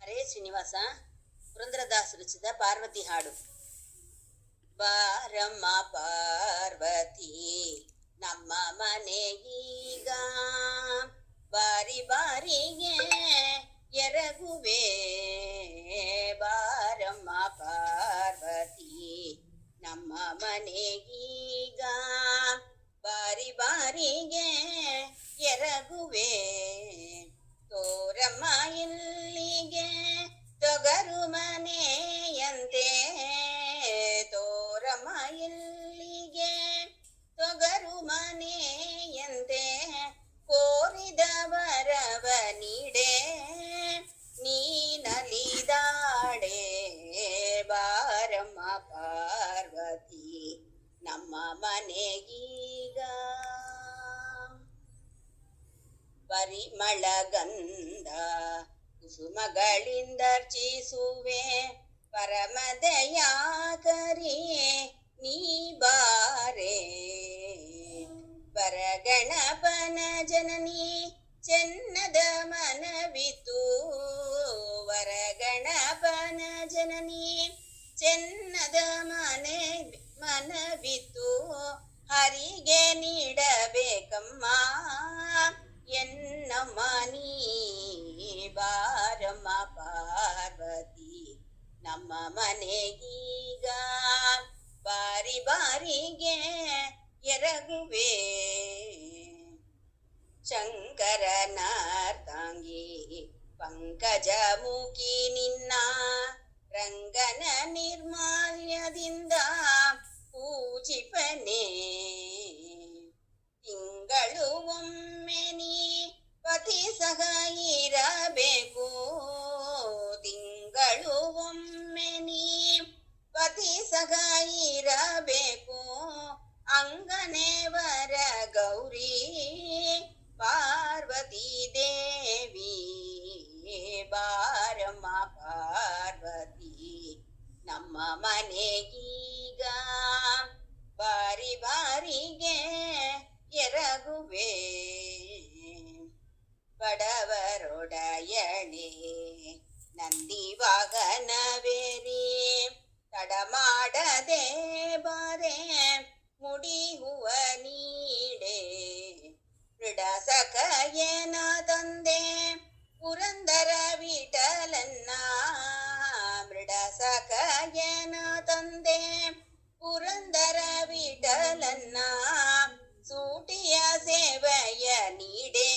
ಹರೇ ಶ್ರೀನಿವಾಸ. ಪುರಂದರದಾಸ್ ರಚಿತ ಪಾರ್ವತಿ ಹಾಡು. ಬಾರಮ್ಮ ಪಾರ್ವತಿ ನಮ್ಮ ಮನೆಗೀಗ, ಬಾರಿ ಬಾರಿಗೆ ಎರಗುವೆ. ಬಾರಮ್ಮ ಪಾರ್ವತಿ ನಮ್ಮ ಮನೆಗೀಗ, ಬಾರಿ ಬಾರಿಗೆ ಎರಗುವೆ. ತೋರಮ್ಮ ಇಲ್ಲಿಗೆ ತೊಗರು ಮನೆಯಂತೆ, ತೋರಮ್ಮ ಇಲ್ಲಿಗೆ ತೊಗರು ಮನೆಯಂತೆ. ಕೋರಿದ ವರವ ನೀಡೆ ನೀನಲಿದಾಡೆ. ಬಾರಮ್ಮ ಪಾರ್ವತಿ ನಮ್ಮ ಮನೆಗೀಗ, ಪರಿಮಳ ಗಂಧ ಕುಸುಮಗಳಿಂದರ್ಚಿಸುವೆ. ಪರಮದಯಾಕರಿ ನೀ ಬಾರೆ. ವರಗಣಪನ ಜನನಿ ಚೆನ್ನದ ಮನವಿತು, ವರಗಣಪನ ಜನನಿ ಚೆನ್ನದ ಮನವಿತು. ಹರಿಗೆ ನೀಡಬೇಕಮ್ಮ ಎನ್ನಮ್ಮ ನೀ. ಬಾರಮ್ಮ ಪಾರ್ವತಿ ನಮ್ಮ ಮನೆಗೀಗ, ಬಾರಿ ಬಾರಿಗೆ ಎರಗುವೆ. ಶಂಕರನಾರ್ತಾಂಗಿ ಪಂಕಜಮುಖಿ ನಿನ್ನ ರಂಗನ ನಿರ್ಮಾಲ್ಯದಿಂದ ಪೂಜಿಪನೆ. ತಿಂಗಳು ಒಮ್ಮೆ ನೀ ಪತಿ ಸಹ ಇರಬೇಕು, ತಿಂಗಳು ಒಮ್ಮೆ ನೀ ಪತಿ ಸಹ ಇರಬೇಕು. ಅಂಗನೇವರ ಗೌರಿ ಪಾರ್ವತಿ ದೇವಿ. ಬಾರಮ್ಮ ಪಾರ್ವತಿ ನಮ್ಮ ಮನೆಗೀಗ, ಬಾರಿ ಬಾರಿಗೆ ಎರಗುವೆ. ಬಡವರೊಡೆಯಣೆ ನಂದಿ ವಾಗನವೇರಿ, ತಡ ಮಾಡದೆ ಬಾರೆ ಮುಡಿ ಹೂವ ನೀಡೆ. ಮೃಡ ಸಖಯನ ತಂದೆ ಪುರಂದರ ವಿಠಲನ್ನ, ಮೃಡ ಸಖಯನ ತಂದೆ ಪುರಂದರ ವಿಠಲನ್ನ. ಸೂಟಿಯ ಸೇವೆಯ ನೀಡೆ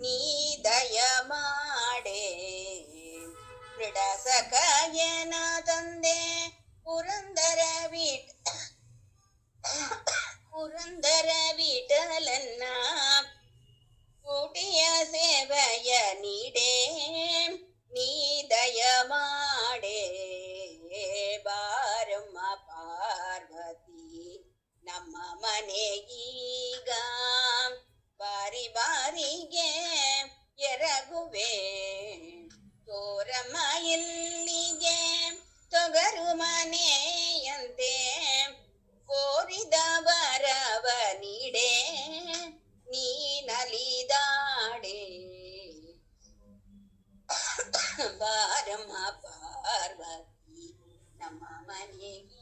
ನೀ ದಯ ಮಾಡೆ. ಮೃಡ ಸಖಯನ ತಂದೆ ಪುರಂದರ ವಿಠಲನ್ನ. ಸೂಟಿಯ ಸೇವೆಯ ನೀಡೆ ನೀ ದಯ ಮಾಡೆ. ಬಾರಮ್ಮ ಪಾರ್ವತಿ ನಮ್ಮ ಮನೆಗೀಗ, ಬಾರಿ ಬಾರಿಗೆ ಎರಗುವೆ. ತೋರಮ್ಮ ಇಲ್ಲಿಗೆ ತೊಗರು ಮನೆಯಂತೆ. ಕೋರಿದ ವರವ ನೀಡೆ ನೀನಲಿದಾಡೆ. ಬಾರಮ್ಮ ಪಾರ್ವತಿ ನಮ್ಮ ಮನೆಗೆ.